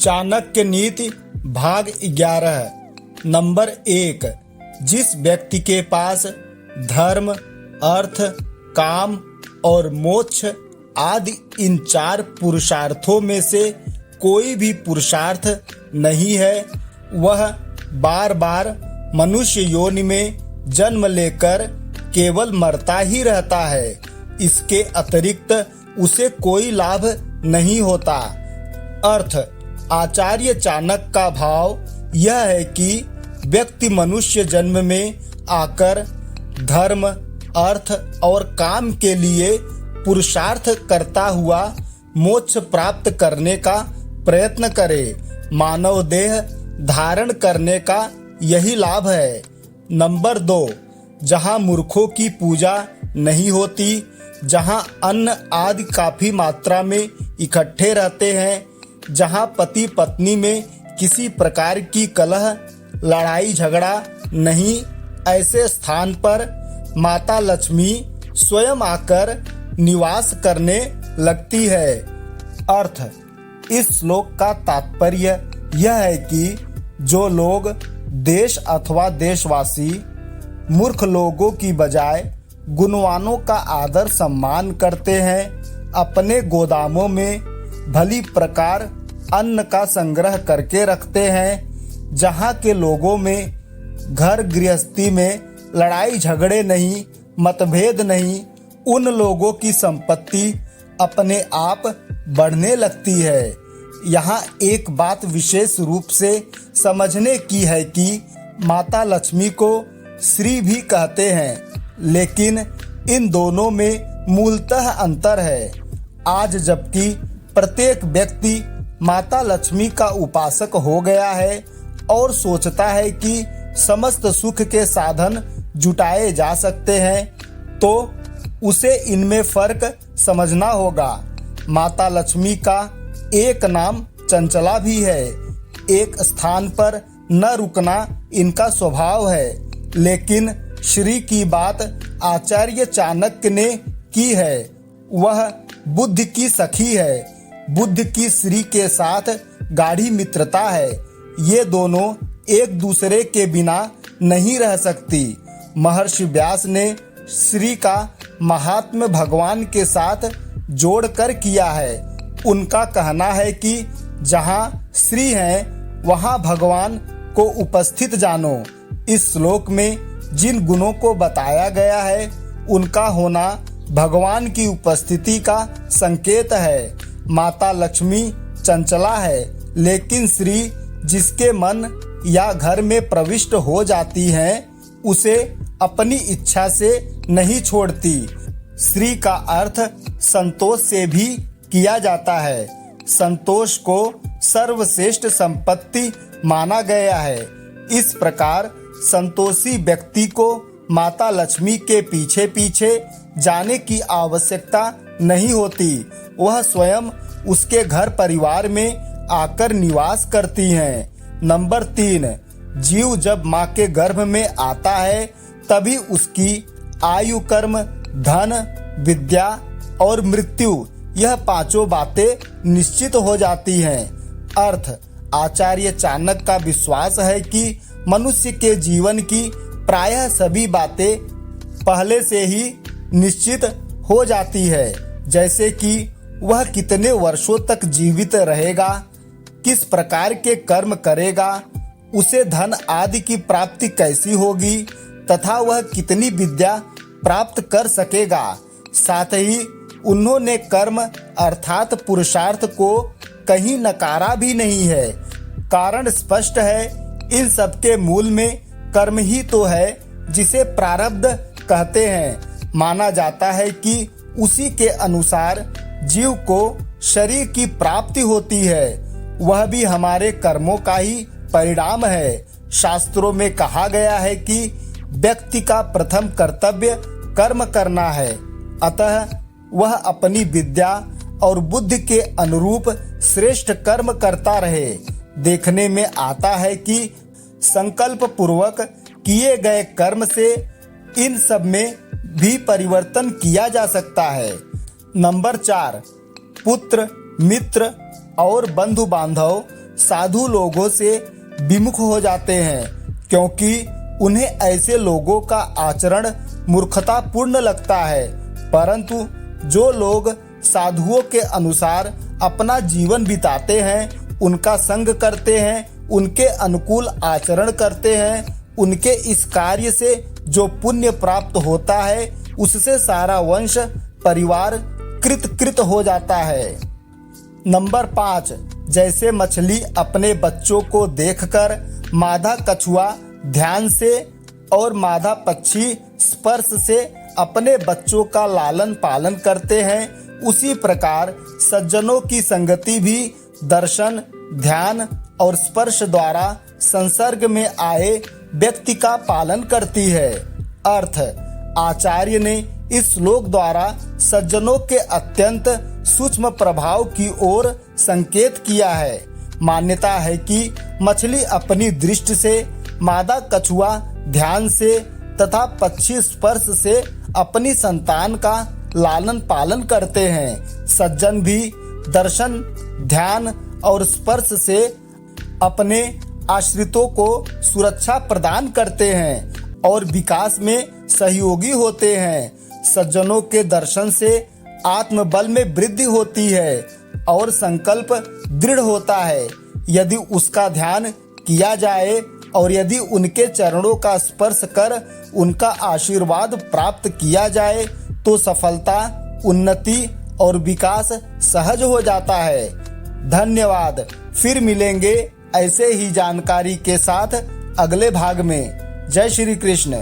चाणक्य नीति भाग 11। नंबर 1। जिस व्यक्ति के पास धर्म, अर्थ, काम और मोक्ष आदि इन 4 पुरुषार्थों में से कोई भी पुरुषार्थ नहीं है, वह बार बार मनुष्य योनि में जन्म लेकर केवल मरता ही रहता है। इसके अतिरिक्त उसे कोई लाभ नहीं होता। अर्थ आचार्य चाणक्य का भाव यह है कि व्यक्ति मनुष्य जन्म में आकर धर्म, अर्थ और काम के लिए पुरुषार्थ करता हुआ मोक्ष प्राप्त करने का प्रयत्न करे। मानव देह धारण करने का यही लाभ है। नंबर 2। जहाँ मूर्खों की पूजा नहीं होती, जहाँ अन्न आदि काफी मात्रा में इकट्ठे रहते हैं, जहाँ पति पत्नी में किसी प्रकार की कलह, लड़ाई झगड़ा नहीं, ऐसे स्थान पर माता लक्ष्मी स्वयं आकर निवास करने लगती है। अर्थ इस श्लोक का तात्पर्य यह है कि जो लोग देश अथवा देशवासी मूर्ख लोगों की बजाय गुणवानों का आदर सम्मान करते हैं, अपने गोदामों में भली प्रकार अन्न का संग्रह करके रखते हैं, जहाँ के लोगों में घर गृहस्थी में लड़ाई झगड़े नहीं, मतभेद नहीं, उन लोगों की संपत्ति अपने आप बढ़ने लगती है। यहाँ एक बात विशेष रूप से समझने की है कि माता लक्ष्मी को श्री भी कहते हैं, लेकिन इन दोनों में मूलतः अंतर है। आज जबकि प्रत्येक व्यक्ति माता लक्ष्मी का उपासक हो गया है और सोचता है कि समस्त सुख के साधन जुटाए जा सकते हैं, तो उसे इनमें फर्क समझना होगा। माता लक्ष्मी का एक नाम चंचला भी है। एक स्थान पर न रुकना इनका स्वभाव है। लेकिन श्री की बात आचार्य चाणक्य ने की है। वह बुद्ध की सखी है। बुद्ध की श्री के साथ गाढ़ी मित्रता है। ये दोनों एक दूसरे के बिना नहीं रह सकती। महर्षि व्यास ने श्री का महात्म्य भगवान के साथ जोड़कर किया है। उनका कहना है कि जहाँ श्री हैं वहाँ भगवान को उपस्थित जानो। इस श्लोक में जिन गुणों को बताया गया है, उनका होना भगवान की उपस्थिति का संकेत है। माता लक्ष्मी चंचला है, लेकिन श्री जिसके मन या घर में प्रविष्ट हो जाती हैं, उसे अपनी इच्छा से नहीं छोड़ती। श्री का अर्थ संतोष से भी किया जाता है। संतोष को सर्वश्रेष्ठ संपत्ति माना गया है। इस प्रकार संतोषी व्यक्ति को माता लक्ष्मी के पीछे पीछे जाने की आवश्यकता नहीं होती। वह स्वयं उसके घर परिवार में आकर निवास करती हैं। नंबर 3। जीव जब माँ के गर्भ में आता है, तभी उसकी आयु, कर्म, धन, विद्या और मृत्यु, यह 5 बातें निश्चित हो जाती हैं। अर्थ आचार्य चाणक्य का विश्वास है कि मनुष्य के जीवन की प्रायः सभी बातें पहले से ही निश्चित हो जाती है, जैसे कि वह कितने वर्षों तक जीवित रहेगा, किस प्रकार के कर्म करेगा, उसे धन आदि की प्राप्ति कैसी होगी तथा वह कितनी विद्या प्राप्त कर सकेगा। साथ ही उन्होंने कर्म अर्थात पुरुषार्थ को कहीं नकारा भी नहीं है। कारण स्पष्ट है, इन सब के मूल में कर्म ही तो है, जिसे प्रारब्ध कहते हैं। माना जाता है कि उसी के अनुसार जीव को शरीर की प्राप्ति होती है। वह भी हमारे कर्मों का ही परिणाम है। शास्त्रों में कहा गया है कि व्यक्ति का प्रथम कर्तव्य कर्म करना है, अतः वह अपनी विद्या और बुद्धि के अनुरूप श्रेष्ठ कर्म करता रहे। देखने में आता है कि संकल्प पूर्वक किए गए कर्म से इन सब में भी परिवर्तन किया जा सकता है। नंबर 4। पुत्र, मित्र और बंधु बांधव साधु लोगों से विमुख हो जाते हैं, क्योंकि उन्हें ऐसे लोगों का आचरण मूर्खतापूर्ण लगता है। परंतु जो लोग साधुओं के अनुसार अपना जीवन बिताते हैं, उनका संग करते हैं, उनके अनुकूल आचरण करते हैं, उनके इस कार्य से जो पुण्य प्राप्त होता है, उससे सारा वंश परिवार कृत हो जाता है। नंबर 5, जैसे मछली अपने बच्चों को देखकर मादा कछुआ ध्यान से और मादा पक्षी स्पर्श से अपने बच्चों का लालन पालन करते हैं, उसी प्रकार सज्जनों की संगति भी दर्शन, ध्यान और स्पर्श द्वारा संसर्ग में आए व्यक्ति का पालन करती है। अर्थ: आचार्य ने इस श्लोक द्वारा सज्जनों के अत्यंत सूक्ष्म प्रभाव की ओर संकेत किया है। मान्यता है कि मछली अपनी दृष्टि से, मादा कछुआ ध्यान से तथा पक्षी स्पर्श से अपनी संतान का लालन पालन करते हैं। सज्जन भी दर्शन, ध्यान और स्पर्श से अपने आश्रितों को सुरक्षा प्रदान करते हैं और विकास में सहयोगी होते हैं। सज्जनों के दर्शन से आत्मबल में वृद्धि होती है और संकल्प दृढ़ होता है। यदि उसका ध्यान किया जाए और यदि उनके चरणों का स्पर्श कर उनका आशीर्वाद प्राप्त किया जाए तो सफलता, उन्नति और विकास सहज हो जाता है। धन्यवाद। फिर मिलेंगे ऐसे ही जानकारी के साथ अगले भाग में। जय श्री कृष्ण।